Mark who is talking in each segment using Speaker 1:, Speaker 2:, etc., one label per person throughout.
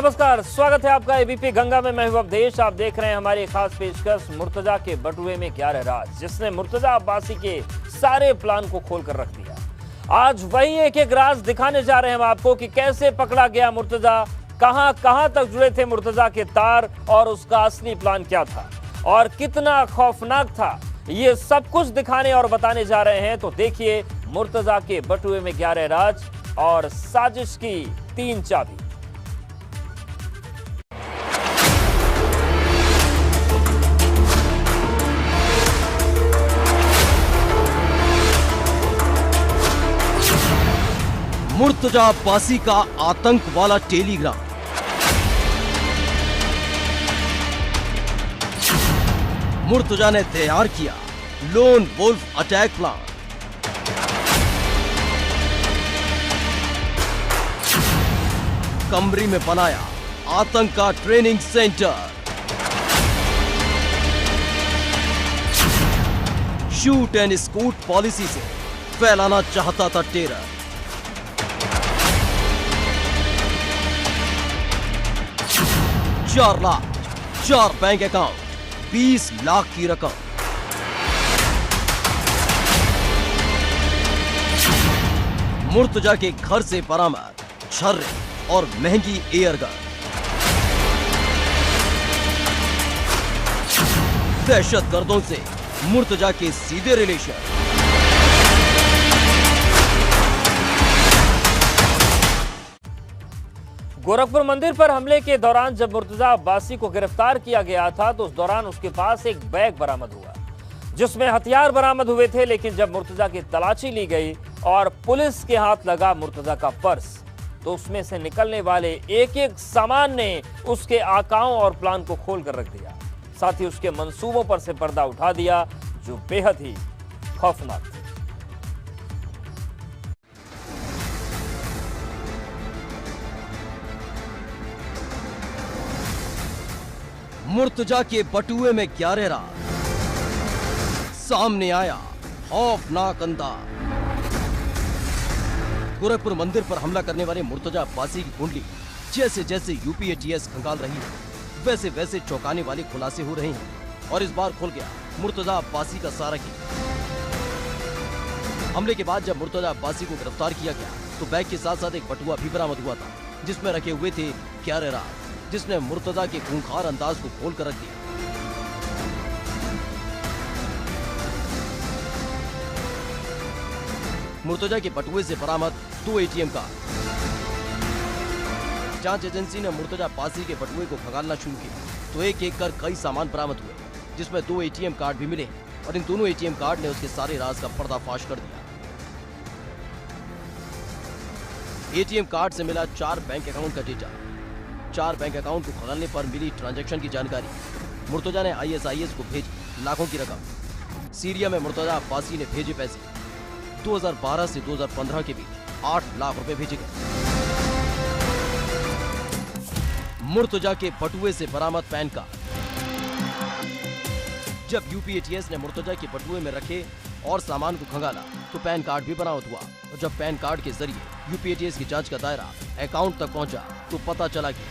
Speaker 1: नमस्कार, स्वागत है आपका एबीपी गंगा में। मैं हूं अवधेश। आप देख रहे हैं हमारी खास पेशकश मुर्तजा के बटुए में क्या है राज, जिसने मुर्तजा अब्बासी के सारे प्लान को खोल कर रख दिया। आज वही एक एक राज दिखाने जा रहे हैं हम आपको कि कैसे पकड़ा गया मुर्तजा, कहां कहां तक जुड़े थे मुर्तजा के तार और उसका असली प्लान क्या था और कितना खौफनाक था। ये सब कुछ दिखाने और बताने जा रहे हैं, तो देखिए मुर्तजा के बटुए में 11 राज और साजिश की 3 चाबी।
Speaker 2: मुर्तजा अब्बासी का आतंक वाला टेलीग्राम। मुर्तजा ने तैयार किया लोन वुल्फ अटैक प्लान। कमरी में बनाया आतंक का training centre. Shoot and scoot policy से फैलाना चाहता था टेरर। चार लाख, 4 बैंक अकाउंट, 20 लाख की रकम। मुर्तजा के घर से बरामद छर्रे और महंगी एयरगन। दहशतगर्दों से मुर्तजा के सीधे रिलेशन।
Speaker 1: गोरखपुर मंदिर पर हमले के दौरान जब मुर्तजा अब्बासी को गिरफ्तार किया गया था तो उस दौरान उसके पास एक बैग बरामद हुआ जिसमें हथियार बरामद हुए थे। लेकिन जब मुर्तजा की तलाशी ली गई और पुलिस के हाथ लगा मुर्तजा का पर्स, तो उसमें से निकलने वाले एक एक सामान ने उसके आकाओं और प्लान को खोल कर रख दिया। साथ ही उसके मंसूबों पर से पर्दा उठा दिया जो बेहद ही खौफनाक थे।
Speaker 2: मुर्तजा के बटुए में 11 राज। सामने आया खौफनाक अंदाज। गोरखपुर मंदिर पर हमला करने वाले मुर्तजा अब्बासी की कुंडली जैसे जैसे यूपी एटीएस खंगाल रही है, वैसे वैसे चौंकाने वाले खुलासे हो रहे हैं। और इस बार खुल गया मुर्तजा अब्बासी का सारा खेल। हमले के बाद जब मुर्तजा अब्बासी को गिरफ्तार किया गया तो बैग के साथ साथ एक बटुआ भी बरामद हुआ था जिसमें रखे हुए थे 11 राज, जिसने मुर्तजा के खूंखार अंदाज को खोल कर रख दिया। मुर्तजा के बटुए से बरामद 2 एटीएम कार्ड। जांच एजेंसी ने मुर्तजा अब्बासी के बटुए को खंगालना शुरू किया तो एक एक कर कई सामान बरामद हुए, जिसमें 2 एटीएम कार्ड भी मिले और इन दोनों एटीएम कार्ड ने उसके सारे राज का पर्दाफाश कर दिया। एटीएम कार्ड से मिला 4 बैंक अकाउंट का डेटा। 4 बैंक अकाउंट को खंगालने पर मिली ट्रांजैक्शन की जानकारी। मुर्तजा ने आईएसआईएस को भेजी लाखों की रकम। सीरिया में मुर्तजा अब्बासी ने भेजे पैसे। 2012 से 2015 के बीच 8 लाख रुपए भेजे गए। मुर्तजा के बटुए से बरामद पैन कार्ड। जब यूपी एटीएस ने मुर्तजा के बटुए में रखे और सामान को खंगाला तो पैन कार्ड भी बरामद हुआ। और जब पैन कार्ड के जरिए यूपी एटीएस की जांच का दायरा अकाउंट तक पहुंचा तो पता चला कि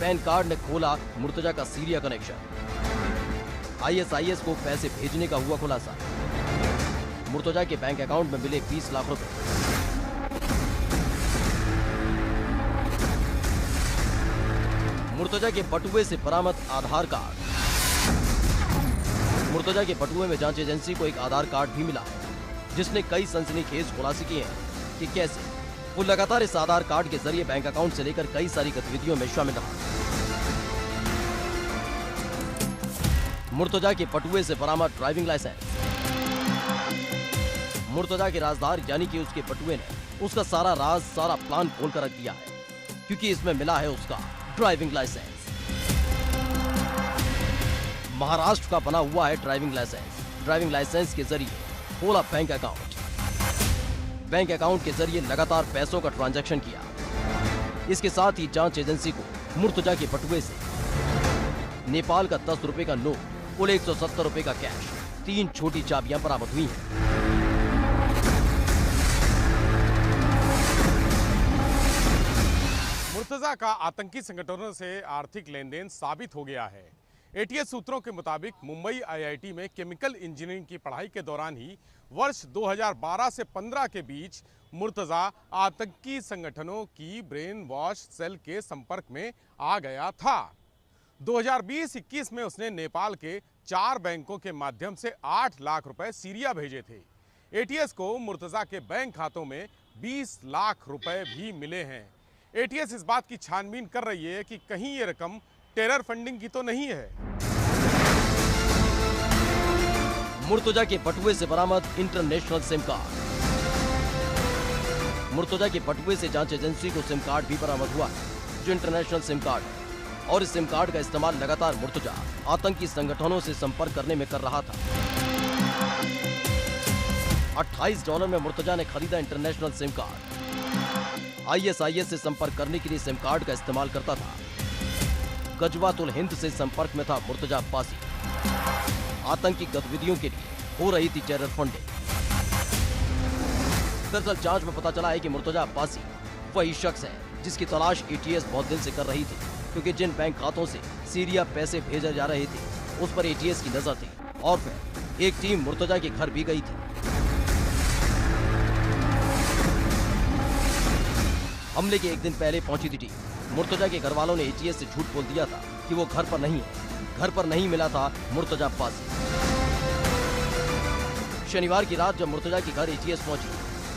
Speaker 2: पैन कार्ड ने खोला मुर्तजा का सीरिया कनेक्शन। आईएसआईएस को पैसे भेजने का हुआ खुलासा। मुर्तजा के बैंक अकाउंट में मिले 20 लाख रुपए। मुर्तजा के बटुए से बरामद आधार कार्ड। मुर्तजा के बटुए में जांच एजेंसी को एक आधार कार्ड भी मिला जिसने कई सनसनीखेज खुलासे किए हैं कि कैसे वो लगातार इस आधार कार्ड के जरिए बैंक अकाउंट से लेकर कई सारी गतिविधियों में शामिल रहा। मुर्तजा के बटुए से बरामद ड्राइविंग लाइसेंस। मुर्तजा के राजदार यानी कि उसके बटुए ने उसका सारा राज, सारा प्लान खोल कर रख दिया है, क्योंकि इसमें मिला है उसका ड्राइविंग लाइसेंस। महाराष्ट्र का बना हुआ है ड्राइविंग लाइसेंस। ड्राइविंग लाइसेंस के जरिए खोला बैंक अकाउंट। बैंक अकाउंट के जरिए लगातार पैसों का ट्रांजैक्शन किया। इसके साथ ही जांच एजेंसी को मुर्तजा के बटुए से नेपाल का 10 रुपए का नोट, कुल 170 रुपए का कैश, 3 छोटी चाबियां बरामद हुई हैं।
Speaker 3: मुर्तजा का आतंकी संगठनों से आर्थिक लेन देन साबित हो गया है। एटीएस सूत्रों के मुताबिक मुंबई आईआईटी में केमिकल इंजीनियरिंग की पढ़ाई के दौरान ही वर्ष 2012 से 15 के बीच मुर्तजा आतंकी संगठनों की ब्रेन वॉश सेल के संपर्क में आ गया था। 2020-21 में उसने नेपाल के 4 बैंकों के माध्यम से 8 लाख रुपए सीरिया भेजे थे। एटीएस को मुर्तजा के बैंक खातों में 20 लाख रुपए भी मिले हैं। एटीएस इस बात की छानबीन कर रही है कि कहीं ये रकम टेरर फंडिंग की तो नहीं है।
Speaker 2: मुर्तजा के बटुए से बरामद इंटरनेशनल सिम कार्ड। मुर्तजा के बटुए से जांच एजेंसी को सिम कार्ड भी बरामद हुआ है जो इंटरनेशनल सिम कार्ड है, और इस सिम कार्ड का इस्तेमाल लगातार मुर्तजा आतंकी संगठनों से संपर्क करने में कर रहा था। $28 में मुर्तजा ने खरीदा इंटरनेशनल सिम कार्ड। आईएसआईएस से संपर्क करने के लिए सिम कार्ड का इस्तेमाल करता था। गजवातुल हिंद से संपर्क में था मुर्तजा अब्बासी। आतंकी गतिविधियों के लिए हो रही थी टेरर फंडिंग। दरअसल जांच में पता चला है कि मुर्तजा अब्बासी वही शख्स है जिसकी तलाश एटीएस बहुत दिन से कर रही थी, क्योंकि जिन बैंक खातों से सीरिया पैसे भेजे जा रहे थे उस पर एटीएस की नजर थी, और फिर एक टीम मुर्तजा के घर भी गई थी। हमले के एक दिन पहले पहुंची थी टीम। मुर्तजा के घर वालों ने एटीएस से झूठ बोल दिया था कि वो घर पर नहीं है। घर पर नहीं मिला था मुर्तजा अब्बासी। शनिवार की रात जब मुर्तजा के घर एटीएस पहुंची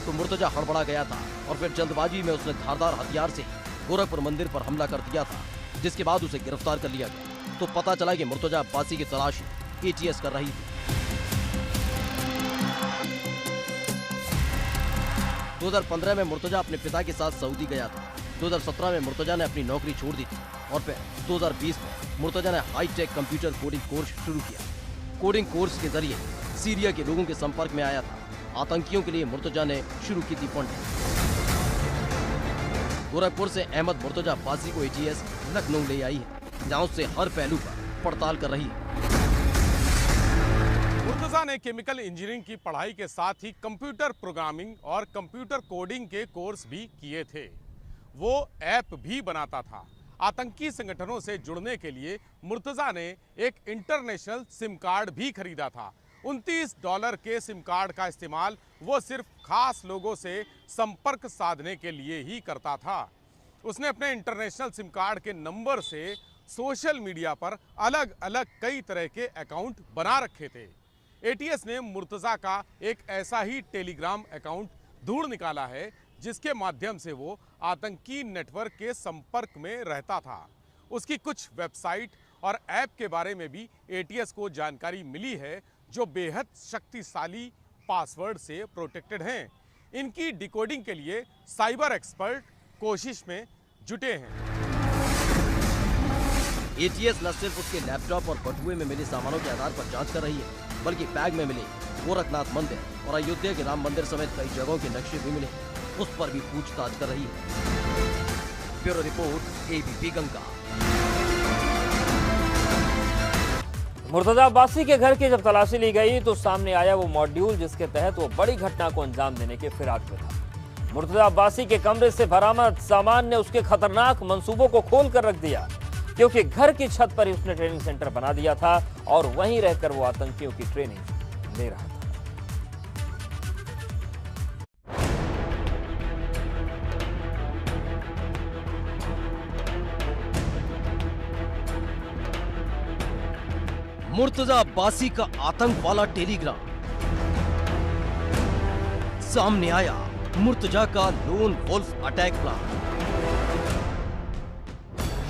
Speaker 2: तो मुर्तजा हड़बड़ा गया था, और फिर जल्दबाजी में उसने धारदार हथियार से गोरखपुर मंदिर पर हमला कर दिया था, जिसके बाद उसे गिरफ्तार कर लिया गया। तो पता चला कि मुर्तजा अब्बासी की तलाश एटीएस कर रही थी। 2015 में मुर्तजा अपने पिता के साथ सऊदी गया था। 2017 में मुर्तजा ने अपनी नौकरी छोड़ दी थी, और फिर 2020 में मुर्तजा ने हाईटेक कंप्यूटर कोडिंग कोर्स शुरू किया। कोडिंग कोर्स के जरिए सीरिया के लोगों के संपर्क में आया था। आतंकियों के लिए मुर्तजा ने शुरू की थी फंडिंग। गोरखपुर से अहमद मुर्तजा अब्बासी को एटीएस लखनऊ ले आई है, जहां उससे हर पहलू पर पड़ताल कर रही है।
Speaker 3: मुर्तजा ने केमिकल इंजीनियरिंग की पढ़ाई के साथ ही कंप्यूटर प्रोग्रामिंग और कंप्यूटर कोडिंग के कोर्स भी किए थे। वो ऐप भी बनाता था। आतंकी संगठनों से जुड़ने के लिए मुर्तजा ने एक इंटरनेशनल सिम कार्ड भी खरीदा था। $29 के सिम कार्ड का इस्तेमाल वो सिर्फ खास लोगों से संपर्क साधने के लिए ही करता था। उसने अपने इंटरनेशनल सिम कार्ड के नंबर से सोशल मीडिया पर अलग अलग कई तरह के अकाउंट बना रखे थे। एटीएस ने मुर्तजा का एक ऐसा ही टेलीग्राम अकाउंट ढूंढ निकाला है जिसके माध्यम से वो आतंकी नेटवर्क के संपर्क में रहता था। उसकी कुछ वेबसाइट और ऐप के बारे में भी एटीएस को जानकारी मिली है, जो बेहद शक्तिशाली पासवर्ड से प्रोटेक्टेड हैं। इनकी डिकोडिंग के लिए साइबर एक्सपर्ट कोशिश में जुटे हैं।
Speaker 2: एटीएस न सिर्फ उसके लैपटॉप और बटुए में मिले सामानों के आधार पर जांच कर रही है, बल्कि बैग में मिले गोरखनाथ मंदिर और अयोध्या के राम मंदिर समेत कई जगहों के नक्शे भी मिले, उस पर भी पूछताछ कर रही है। Bureau report, ABP Ganga.
Speaker 1: Murtaza Abbasi के घर की जब तलाशी ली गई तो सामने आया वो मॉड्यूल जिसके तहत वो बड़ी घटना को अंजाम देने के फिराक में था। मुर्तजा अब्बासी के कमरे से बरामद सामान ने उसके खतरनाक मंसूबों को खोल कर रख दिया, क्योंकि घर की छत पर ही उसने ट्रेनिंग सेंटर बना दिया था और वहीं रहकर वो आतंकियों की ट्रेनिंग ले रहा था।
Speaker 2: मुर्तजा अब्बासी का आतंक वाला टेलीग्राम। सामने आया मुर्तजा का lone wolf attack plan.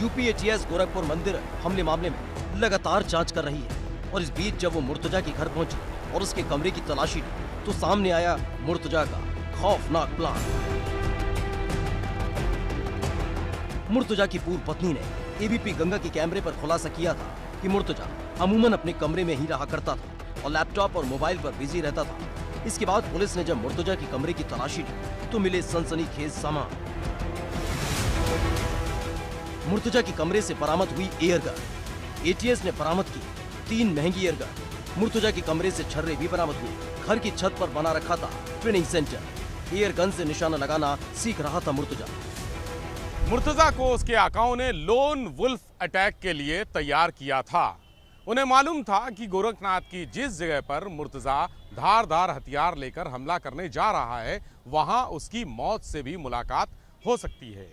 Speaker 2: UP ATS Gorakhpur मंदिर हमले मामले में लगातार जांच कर रही है, और इस बीच जब वो मुर्तजा के घर पहुंची और उसके कमरे की तलाशी ली तो सामने आया मुर्तजा का खौफनाक प्लान। मुर्तजा की पूर्व पत्नी ने एबीपी गंगा के कैमरे पर खुलासा किया था कि मुर्तजा अमूमन अपने कमरे में ही रहा करता था और लैपटॉप और मोबाइल पर बिजी रहता था। इसके बाद पुलिस ने जब मुर्तजा के कमरे की तलाशी ली तो मिले सनसनीखेज सामान। मुर्तजा के कमरे से बरामद हुई एयरगन। एटीएस ने बरामद की 3 महंगी एयरगन। मुर्तजा के कमरे से छर्रे भी बरामद हुए। घर की छत पर बना रखा था ट्रेनिंग सेंटर। एयरगन से निशाना लगाना सीख रहा था मुर्तजा।
Speaker 3: मुर्तजा को उसके आकाओं ने लोन वुल्फ अटैक के लिए तैयार किया था। उन्हें मालूम था कि गोरखनाथ की जिस जगह पर मुर्तजा धारदार हथियार लेकर हमला करने जा रहा है, वहां उसकी मौत से भी मुलाकात हो सकती है।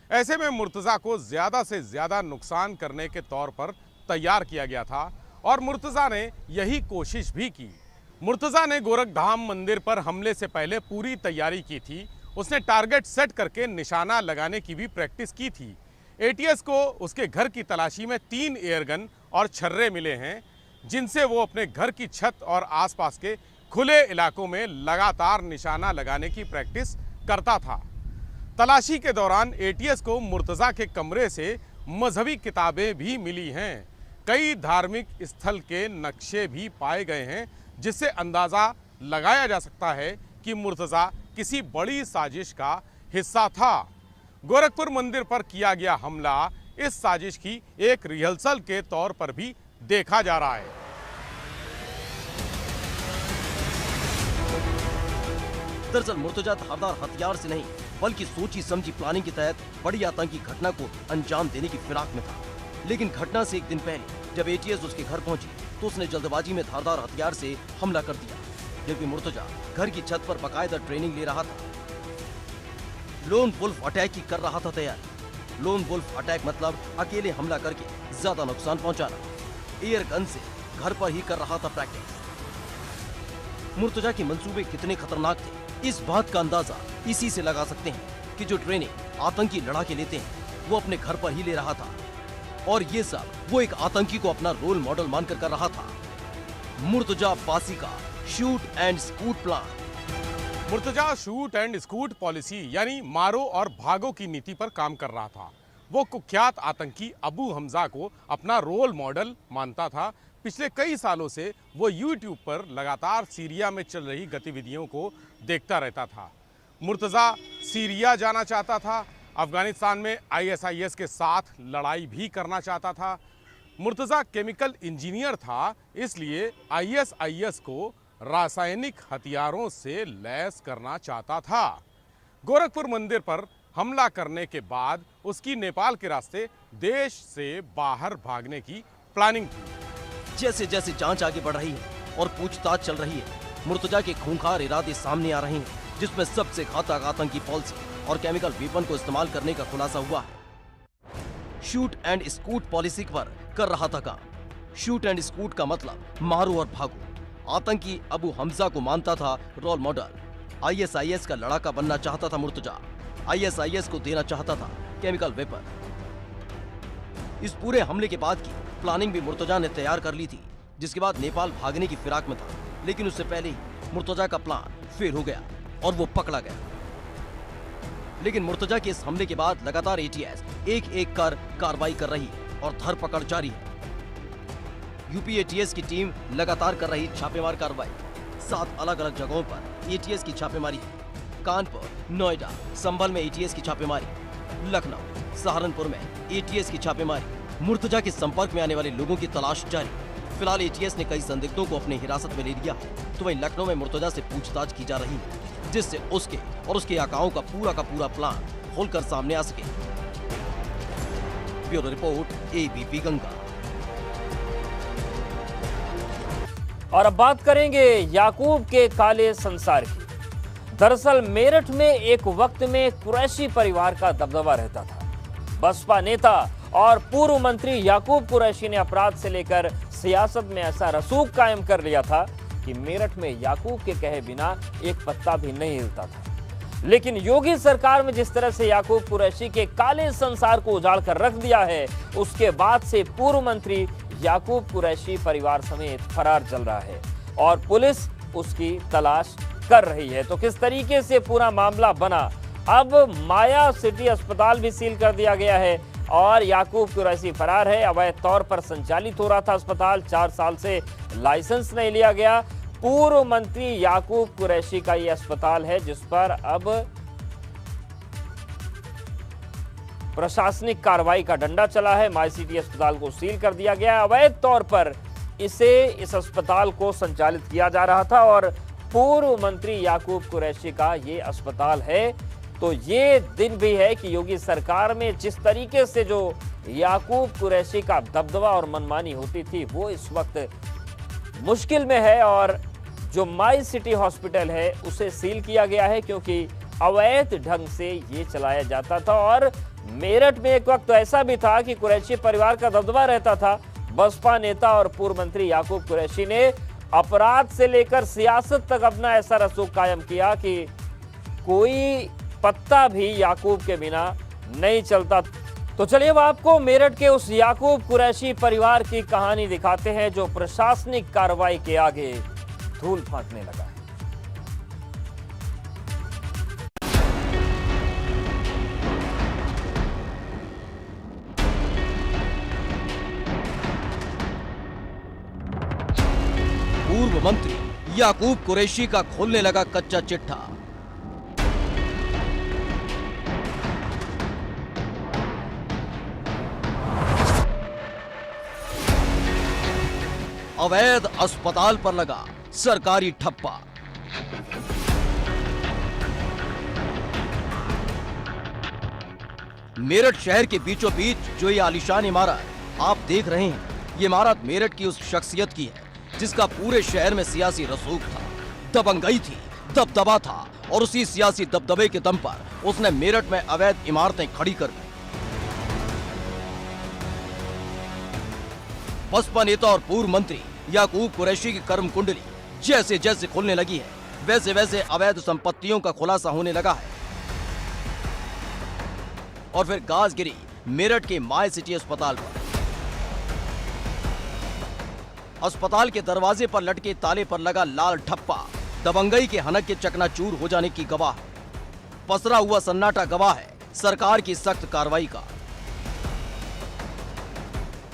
Speaker 3: ऐसे में मुर्तजा को ज्यादा से ज्यादा नुकसान करने के तौर पर तैयार किया गया था और मुर्तजा ने यही कोशिश भी की। मुर्तजा ने गोरखधाम मंदिर पर हमले से पहले पूरी तैयारी की थी। उसने टारगेट सेट करके निशाना लगाने की भी प्रैक्टिस की थी। एटीएस को उसके घर की तलाशी में 3 एयरगन और छर्रे मिले हैं, जिनसे वो अपने घर की छत और आसपास के खुले इलाकों में लगातार निशाना लगाने की प्रैक्टिस करता था। तलाशी के दौरान एटीएस को मुर्तजा के कमरे से मजहबी किताबें भी मिली हैं। कई धार्मिक स्थल के नक्शे भी पाए गए हैं, जिससे अंदाज़ा लगाया जा सकता है कि मुर्तजा किसी बड़ी साजिश का हिस्सा था। गोरखपुर मंदिर पर किया गया हमला इस साजिश की एक रिहर्सल के तौर पर भी देखा जा रहा है।
Speaker 2: दरअसल मुर्तजा धारदार हथियार से नहीं बल्कि सोची समझी प्लानिंग के तहत बड़ी आतंकी घटना को अंजाम देने की फिराक में था। लेकिन घटना से एक दिन पहले जब एटीएस उसके घर पहुंची तो उसने जल्दबाजी में धारदार हथियार से हमला कर दिया, जबकि मुर्तजा घर की छत पर बकायदा ट्रेनिंग ले रहा था। लोन वुल्फ अटैक की कर रहा था तैयार। लोन वुल्फ अटैक मतलब अकेले हमला करके ज्यादा नुकसान पहुंचाना। एयर गन से घर पर ही कर रहा था प्रैक्टिस। मुर्तजा के मंसूबे कितने खतरनाक थे, इस बात का अंदाजा इसी से लगा सकते हैं कि जो ट्रेनिंग आतंकी लड़ाके लेते हैं वो अपने घर पर ही ले रहा था, और ये सब वो एक आतंकी को अपना रोल मॉडल मानकर कर रहा था। मुर्तजा अब्बासी का shoot and scoot plan.
Speaker 3: Murtaza shoot and scoot policy यानी मारो और भागो की नीति पर काम कर रहा था। वो कुख्यात आतंकी अबू हमजा को अपना रोल मॉडल मानता था। पिछले कई सालों से वो यूट्यूब पर लगातार सीरिया में चल रही गतिविधियों को देखता रहता था। मुर्तजा सीरिया जाना चाहता था, अफगानिस्तान में आईएसआईएस के साथ लड़ाई भी करना चाहता था। मुर्तजा केमिकल इंजीनियर था, इसलिए आईएसआईएस को रासायनिक हथियारों से लैस करना चाहता था। गोरखपुर मंदिर पर हमला करने के बाद उसकी नेपाल के रास्ते देश से बाहर भागने की प्लानिंग थी।
Speaker 2: जैसे जैसे जांच आगे बढ़ रही है और पूछताछ चल रही है, मुर्तजा के खूंखार इरादे सामने आ रहे हैं, जिसमें सबसे घातक आतंकी पॉलिसी और केमिकल वेपन को इस्तेमाल करने का खुलासा हुआ है। शूट एंड स्कूट पॉलिसी पर कर रहा था काम। शूट एंड स्कूट का मतलब मारो और भागो। आतंकी अबू हमजा को मानता था रोल मॉडल। आईएसआईएस का लड़ाका बनना चाहता था मुर्तजा। आईएसआईएस को देना चाहता था केमिकल वेपन। इस पूरे हमले के बाद की प्लानिंग भी मुर्तजा ने तैयार कर ली थी, जिसके बाद नेपाल भागने की फिराक में था। लेकिन उससे पहले ही मुर्तजा का प्लान फेल हो गया और वो पकड़ा गया। लेकिन मुर्तजा के इस हमले के बाद लगातार एटीएस एक एक कर कार्रवाई कर रही है और धरपकड़ जारी है। यूपी एटीएस की टीम लगातार कर रही छापेमार कार्रवाई। 7 अलग अलग जगहों पर एटीएस की छापेमारी है। कानपुर, नोएडा, संभल में एटीएस की छापेमारी, लखनऊ, सहारनपुर में एटीएस की छापेमारी। मुर्तजा के संपर्क में आने वाले लोगों की तलाश जारी। फिलहाल एटीएस ने कई संदिग्धों को अपनी हिरासत में ले लिया है, तो वहीं लखनऊ में मुर्तजा से पूछताछ की जा रही है, जिससे उसके और उसके आकाओं का पूरा प्लान खोलकर सामने आ सके। Bureau report, ABP Ganga.
Speaker 1: और अब बात करेंगे याकूब के काले संसार की। दरअसल मेरठ में एक वक्त में कुरैशी परिवार का दबदबा रहता था। बसपा नेता और पूर्व मंत्री याकूब कुरैशी ने अपराध से लेकर सियासत में ऐसा रसूख कायम कर लिया था कि मेरठ में याकूब के कहे बिना एक पत्ता भी नहीं हिलता था। लेकिन योगी सरकार में जिस तरह से याकूब कुरैशी के काले संसार को उजाड़ कर रख दिया है, उसके बाद से पूर्व मंत्री याकूब कुरैशी परिवार समेत फरार चल रहा है और पुलिस उसकी तलाश कर रही है। तो किस तरीके से पूरा मामला बना, अब माया सिटी अस्पताल भी सील कर दिया गया है और याकूब कुरैशी फरार है। अवैध तौर पर संचालित हो रहा था अस्पताल, 4 साल से लाइसेंस नहीं लिया गया। पूर्व मंत्री याकूब कुरैशी का यह अस्पताल है जिस पर अब प्रशासनिक कार्रवाई का डंडा चला है। माय सिटी अस्पताल को सील कर दिया गया। अवैध तौर पर इस अस्पताल को संचालित किया जा रहा था और पूर्व मंत्री याकूब कुरैशी का ये अस्पताल है तो ये दिन भी है कि योगी सरकार में जिस तरीके से जो याकूब कुरैशी का दबदबा और मनमानी होती थी वो इस वक्त मुश्किल में है। और जो माई सिटी हॉस्पिटल है उसे सील किया गया है क्योंकि अवैध ढंग से ये चलाया जाता था। और मेरठ में एक वक्त तो ऐसा भी था कि कुरैशी परिवार का दबदबा रहता था। बसपा नेता और पूर्व मंत्री याकूब कुरैशी ने अपराध से लेकर सियासत तक अपना ऐसा रसूख कायम किया कि कोई पत्ता भी याकूब के बिना नहीं चलता। तो चलिए अब आपको मेरठ के उस याकूब कुरैशी परिवार की कहानी दिखाते हैं जो प्रशासनिक कार्रवाई के आगे धूल फांकने लगा है।
Speaker 2: पूर्व मंत्री याकूब कुरैशी का खोलने लगा कच्चा चिट्ठा। अवैध अस्पताल पर लगा सरकारी ठप्पा। मेरठ शहर के बीचों बीच जो ये आलीशान इमारत आप देख रहे हैं, ये इमारत मेरठ की उस शख्सियत की है जिसका पूरे शहर में सियासी रसूख था, दबंगई थी, दबदबा था और उसी सियासी दबदबे के दम पर उसने मेरठ में अवैध इमारतें खड़ी कर दी। बसपा नेता और पूर्व मंत्री याकूब कुरैशी की कर्म कुंडली जैसे जैसे खुलने लगी है वैसे वैसे अवैध संपत्तियों का खुलासा होने लगा है। और फिर गाज गिरी मेरठ के माई सिटी अस्पताल पर। अस्पताल के दरवाजे पर लटके ताले पर लगा लाल ठप्पा दबंगई के हनक के चकनाचूर हो जाने की गवाह है। पसरा हुआ सन्नाटा गवाह है सरकार की सख्त कार्रवाई का।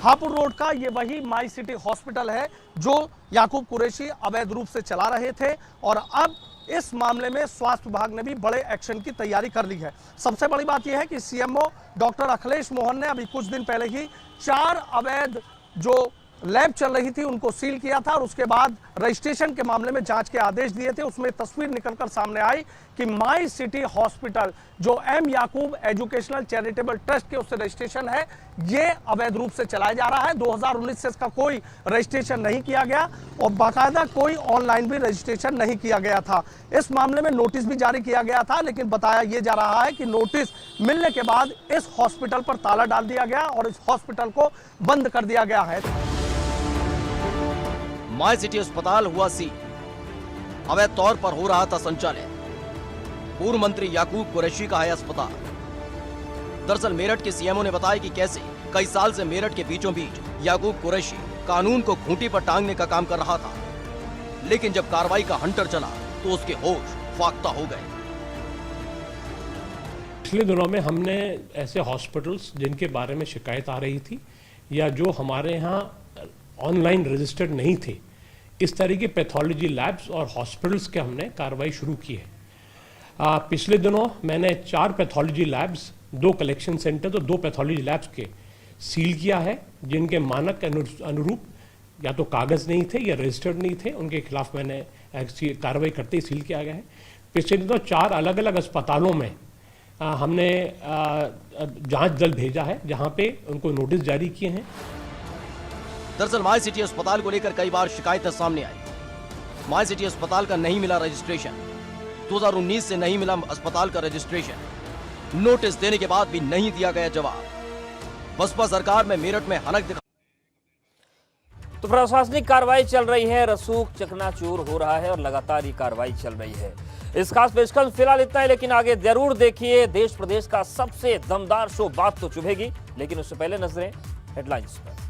Speaker 4: हापुड़ रोड का ये वही माई सिटी हॉस्पिटल है जो याकूब कुरैशी अवैध रूप से चला रहे थे और अब इस मामले में स्वास्थ्य विभाग ने भी बड़े एक्शन की तैयारी कर ली है। सबसे बड़ी बात यह है कि सीएमओ डॉक्टर अखिलेश मोहन ने अभी कुछ दिन पहले ही 4 अवैध जो लैब चल रही थी उनको सील किया था और उसके बाद रजिस्ट्रेशन के मामले में जांच के आदेश दिए थे। उसमें तस्वीर निकलकर सामने आई कि माई सिटी हॉस्पिटल जो एम याकूब एजुकेशनल चैरिटेबल ट्रस्ट के उससे रजिस्ट्रेशन है ये अवैध रूप से चलाया जा रहा है। 2019 से इसका कोई रजिस्ट्रेशन नहीं किया गया और बाकायदा कोई ऑनलाइन भी रजिस्ट्रेशन नहीं किया गया था। इस मामले में नोटिस भी जारी किया गया था लेकिन बताया यह जा रहा है कि नोटिस मिलने के बाद इस हॉस्पिटल पर ताला डाल दिया गया और इस हॉस्पिटल को बंद कर दिया गया है।
Speaker 2: माई सिटी अस्पताल हुआ सील, अवैध तौर पर हो रहा था संचालन। पूर्व मंत्री याकूब कुरैशी का है अस्पताल। दरअसल मेरठ के सीएमओ ने बताया कि कैसे कई साल से मेरठ के बीचों बीच याकूब कुरैशी कानून को खूंटी पर टांगने का काम कर रहा था, लेकिन जब कार्रवाई का हंटर चला तो उसके होश फाख्ता हो गए।
Speaker 5: पिछले दिनों में हमने ऐसे हॉस्पिटल्स जिनके बारे में शिकायत आ रही थी या जो हमारे यहाँ ऑनलाइन रजिस्टर्ड नहीं थे, इस तरह के पैथोलॉजी लैब्स और हॉस्पिटल्स के हमने कार्रवाई शुरू की है। पिछले दिनों मैंने 4 पैथोलॉजी लैब्स, 2 कलेक्शन सेंटर तो 2 पैथोलॉजी लैब्स के सील किया है जिनके मानक के अनुरूप या तो कागज़ नहीं थे या रजिस्टर्ड नहीं थे, उनके खिलाफ मैंने कार्रवाई करते ही सील किया गया है। पिछले दिनों 4 अलग अलग अस्पतालों में हमने जांच दल भेजा है जहां पे उनको नोटिस जारी किए हैं।
Speaker 2: दरअसल माई सिटी अस्पताल को लेकर कई बार शिकायतें सामने आई। माई सिटी अस्पताल का नहीं मिला रजिस्ट्रेशन, 2019 से नहीं मिला अस्पताल का रजिस्ट्रेशन, नोटिस देने के बाद भी नहीं दिया गया जवाब। बसपा सरकार में मेरठ में हनक दिखा।
Speaker 1: तो प्रशासनिक कार्रवाई चल रही है, रसूख चकनाचूर हो रहा है और लगातार ये कार्रवाई चल रही है। इस खास पेशकश फिलहाल इतना है, लेकिन आगे जरूर देखिए देश प्रदेश का सबसे दमदार शो बात तो चुभेगी। लेकिन उससे पहले नजरें हेडलाइंस पर।